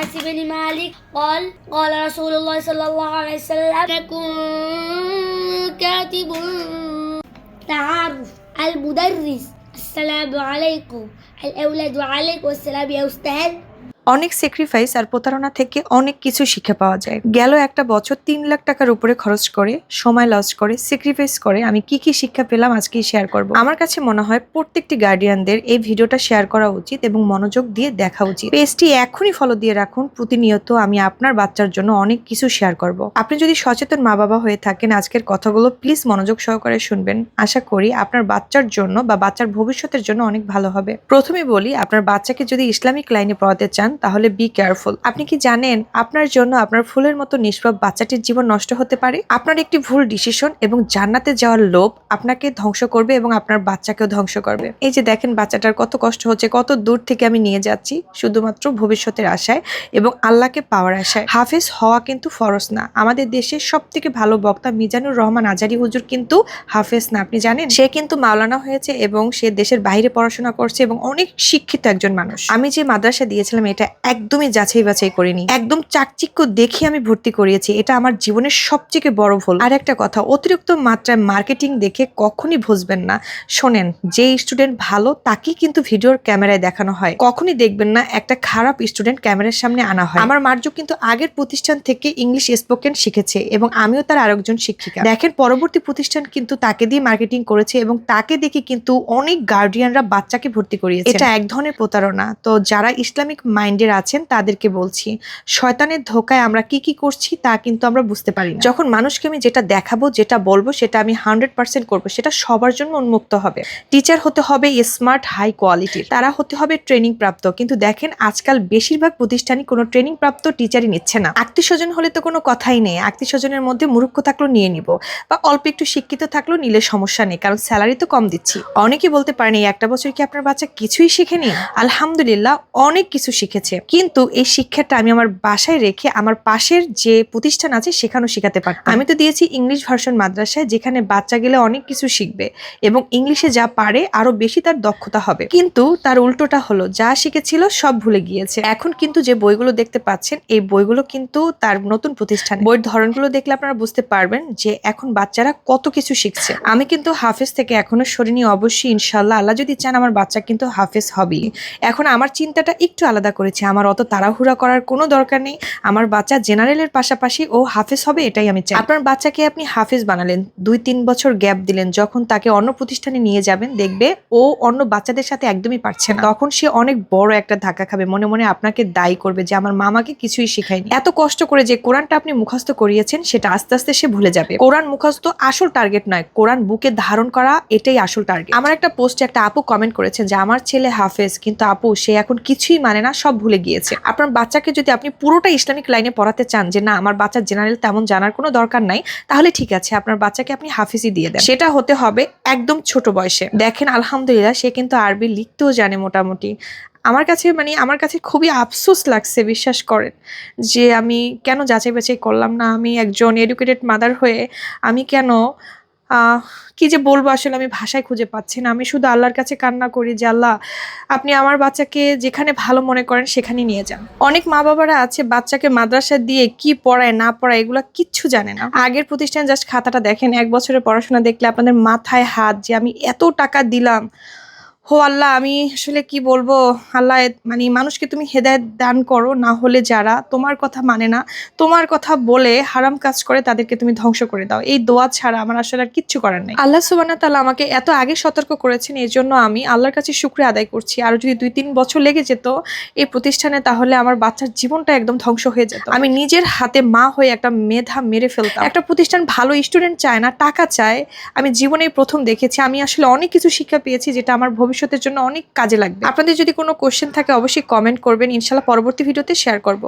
أنس بن مالك قال قال رسول الله صلى الله عليه وسلم تكن كاتب تعارف المدرس السلام عليكم الأولاد وعليكم السلام يا أستاذ। অনেক স্যাক্রিফাইস আর প্রতারণা থেকে অনেক কিছু শিক্ষা পাওয়া যায়। গেল একটা বছর 3 লাখ টাকার উপরে খরচ করে, সময় লস করে, স্যাক্রিফাইস করে আমি কি কি শিক্ষা পেলাম আজকে শেয়ার করব। আমার কাছে মনে হয় প্রত্যেকটি গার্ডিয়ানদের এই ভিডিওটা শেয়ার করা উচিত এবং মনোযোগ দিয়ে দেখা উচিত। পেজটি এখনই ফলো দিয়ে রাখুন। প্রতিনিয়ত আমি আপনার বাচ্চার জন্য অনেক কিছু শেয়ার করব। আপনি যদি সচেতন মা বাবা হয়ে থাকেন আজকের কথাগুলো প্লিজ মনোযোগ সহকারে শুনবেন। আশা করি আপনার বাচ্চার জন্য বা বাচ্চার ভবিষ্যতের জন্য অনেক ভালো হবে। প্রথমে বলি, আপনার বাচ্চাকে যদি ইসলামিক লাইনে পড়াতে চান তাহলে বি কেয়ারফুল। আপনি কি জানেন আপনার জন্য আপনার ফুলের মতো নিষ্পাপ বাচ্চাটির জীবন নষ্ট হতে পারে? আপনার একটি ভুল ডিসিশন এবং জান্নাতে যাওয়ার লোভ আপনাকে ধ্বংস করবে এবং আপনার বাচ্চাকেও ধ্বংস করবে। এই যে দেখেন বাচ্চাটার কত কষ্ট হচ্ছে, কত দূর থেকে আমি নিয়ে যাচ্ছি শুধুমাত্র ভবিষ্যতের আশায় এবং আল্লাহকে পাওয়ার আশায়। হাফেজ হওয়া কিন্তু ফরজ না। আমাদের দেশের সব থেকে ভালো বক্তা মিজানুর রহমান আজারি হুজুর কিন্তু হাফেজ না, আপনি জানেন? সে কিন্তু মাওলানা হয়েছে এবং সে দেশের বাইরে পড়াশোনা করছে এবং অনেক শিক্ষিত একজন মানুষ। আমি যে মাদ্রাসা দিয়েছিলাম এটা একদমই যাচাই বাছাই করিনি, একদম চাকচিক্য দেখে আমি ভর্তি করিয়েছি। এটা আমার জীবনের সবচেয়ে বড় ভুল। আর একটা কথা, অতিরিক্ত মাত্রায় মার্কেটিং দেখে কখনই বুঝবেন না। শোনেন, যে স্টুডেন্ট ভালো তাকেই কিন্তু ভিডিওর ক্যামেরায় দেখানো হয়। কখনই দেখবেন না একটা খারাপ স্টুডেন্ট ক্যামেরার সামনে আনা হয়। আমার মার্জু কিন্তু আগের প্রতিষ্ঠান থেকে ইংলিশ স্পোকেন শিখেছে এবং আমিও তার আরেকজন শিক্ষিকা। দেখেন পরবর্তী প্রতিষ্ঠান কিন্তু তাকে দিয়ে মার্কেটিং করেছে এবং তাকে দেখে কিন্তু অনেক গার্ডিয়ানরা বাচ্চাকে ভর্তি করিয়েছে। এটা এক ধরনের প্রতারণা। তো যারা ইসলামিক মাইন্ডের আছেন তাদেরকে বলছি, শয়তানের ধোকায় আমরা কি কি করছি তা কিন্তু আমরা বুঝতে পারি না। যখন মানুষকে আমি যেটা দেখাবো, যেটা বলবো সেটা আমি 100% করবো, সেটা সবার জন্য উন্মুক্ত হবে। টিচার হতে হবে স্মার্ট হাই কোয়ালিটির, তারা হতে হবে ট্রেনিং প্রাপ্ত। কিন্তু দেখেন আজকাল বেশিরভাগ প্রতিষ্ঠানই কোনো ট্রেনিং প্রাপ্ত টিচারই নিচ্ছে না। আত্মীয় স্বজন হলে তো কোনো কথাই নেই, আত্মীয় স্বজনের মধ্যে মূর্খ থাকলেও নিয়ে নিব বা অল্প একটু শিক্ষিত থাকলেও নিলে সমস্যা নেই, কারণ স্যালারি তো কম দিচ্ছি। অনেকে বলতে পারেন এই একটা বছর কি আপনার বাচ্চা কিছুই শিখেনি? আলহামদুলিল্লাহ অনেক কিছু শিখেছে, কিন্তু এই শিক্ষাটা আমি আমার বাসায় রেখে আমার পাশের যে প্রতিষ্ঠান আছে সেখানেও শিখাতে পারতাম। আমি তো দিয়েছি ইংলিশ ভার্সন মাদ্রাসায়, যেখানে বাচ্চা গেলে অনেক কিছু শিখবে এবং ইংলিশে যা পারে আরো বেশি তার দক্ষতা হবে। কিন্তু তার উল্টোটা হলো, যা শিখেছিল সব ভুলে গিয়েছে। এখন কিন্তু যে বইগুলো দেখতে পাচ্ছেন এই বইগুলো কিন্তু তার নতুন প্রতিষ্ঠান। বইয়ের ধরনগুলো দেখলে আপনারা বুঝতে পারবেন যে এখন বাচ্চারা কত কিছু শিখছে। আমি কিন্তু হাফেজ থেকে এখনো সরিনি। অবশ্যই ইনশাল্লাহ আল্লাহ যদি চান আমার বাচ্চা কিন্তু হাফেজ হবেই। এখন আমার চিন্তাটা একটু আলাদা করেছে। আমার অত তাড়াহুড়া করার কোনো দরকার নেই। আমার বাচ্চা জেনারেলের পাশাপাশি ও হাফেজ হবে, এটাই আমি চাই। আপনার বাচ্চাকে আপনি হাফেজ বানালেন, 2-3 বছর গ্যাপ দিলেন, যখন তাকে অন্য প্রতিষ্ঠানে নিয়ে যাবেন দেখবে ও অন্য বাচ্চাদের সাথে একদমই পারছে না। তখন সে অনেক বড় একটা ধাক্কা খাবে, মনে মনে আপনাকে দায়ী করবে যে আমার মামাকে কিছুই শিখায়নি। এত কষ্ট করে যে কোরআনটা আপনি মুখস্থ করিয়েছেন সেটা আস্তে আস্তে সে ভুলে যাবে। কোরআন মুখস্থ আসল টার্গেট নয়, কোরআন বুকে ধারণ করা এটাই আসল টার্গেট। আমার একটা পোস্টে একটা আপু কমেন্ট করেছেন যে আমার ছেলে হাফেজ, কিন্তু আপু সে এখন কিছুই মানে না, সব ভুলে গিয়েছে। আপনার বাচ্চাকে যদি আপনি পুরোটা ইসলামিক লাইনে পড়াতে চান যে না আমার বাচ্চার জেনারেল তেমন জানার কোনো দরকার নাই, তাহলে ঠিক আছে আপনার বাচ্চাকে আপনি হাফিজি দিয়ে দেন। সেটা হতে হবে একদম ছোট বয়সে। দেখেন আলহামদুলিল্লাহ সে কিন্তু আরবি লিখতেও জানে মোটামুটি। আমার কাছে খুবই আফসোস লাগছে, বিশ্বাস করেন, যে আমি কেন যাচাই বাছাই করলাম না। আমি একজন এডুকেটেড মাদার হয়ে আমি কেন কি যে বলবো, আসলে আমি ভাষায় খুঁজে পাচ্ছি না। আমি শুধু আল্লাহর কাছে কান্না করি যে আল্লাহ আপনি আমার বাচ্চাকে যেখানে ভালো মনে করেন সেখানে নিয়ে যান। অনেক মা বাবারা আছে বাচ্চাকে মাদ্রাসা দিয়ে কি পড়ায় না পড়ায় এগুলো কিচ্ছু জানে না। আগের প্রতিষ্ঠান জাস্ট খাতাটা দেখেন, 1 বছরের পড়াশোনা দেখলে আপনাদের মাথায় হাত যে আমি এত টাকা দিলাম। হো আল্লাহ, আমি আসলে কি বলবো, আল্লাহ মানুষকে তুমি হেদায়েত দান করো, না হলে যারা তোমার কথা মানে না, তোমার কথা বলে হারাম কাজ করে তাদেরকে তুমি ধ্বংস করে দাও। এই দোয়া ছাড়া আমার আসলে আর কিচ্ছু করার নাই। আল্লাহ সুবহানাহু ওয়া তাআলা আমাকে এত আগে সতর্ক করেছেন, এই জন্য আমি আল্লাহর কাছে শুকরিয়া আদায় করছি। আর যদি 2-3 বছর লেগে যেত এই প্রতিষ্ঠানে, তাহলে আমার বাচ্চার জীবনটা একদম ধ্বংস হয়ে যেত। আমি নিজের হাতে মা হয়ে একটা মেধা মেরে ফেলতাম। একটা প্রতিষ্ঠান ভালো স্টুডেন্ট চায় না, টাকা চায়। আমি জীবনেই প্রথম দেখেছি। আমি আসলে অনেক কিছু শিক্ষা পেয়েছি যেটা আমার ভবিষ্যতের জন্য অনেক কাজে লাগবে। আপনাদের যদি কোনো কোশ্চেন থাকে অবশ্যই কমেন্ট করবেন, ইনশাআল্লাহ পরবর্তী ভিডিওতে শেয়ার করব।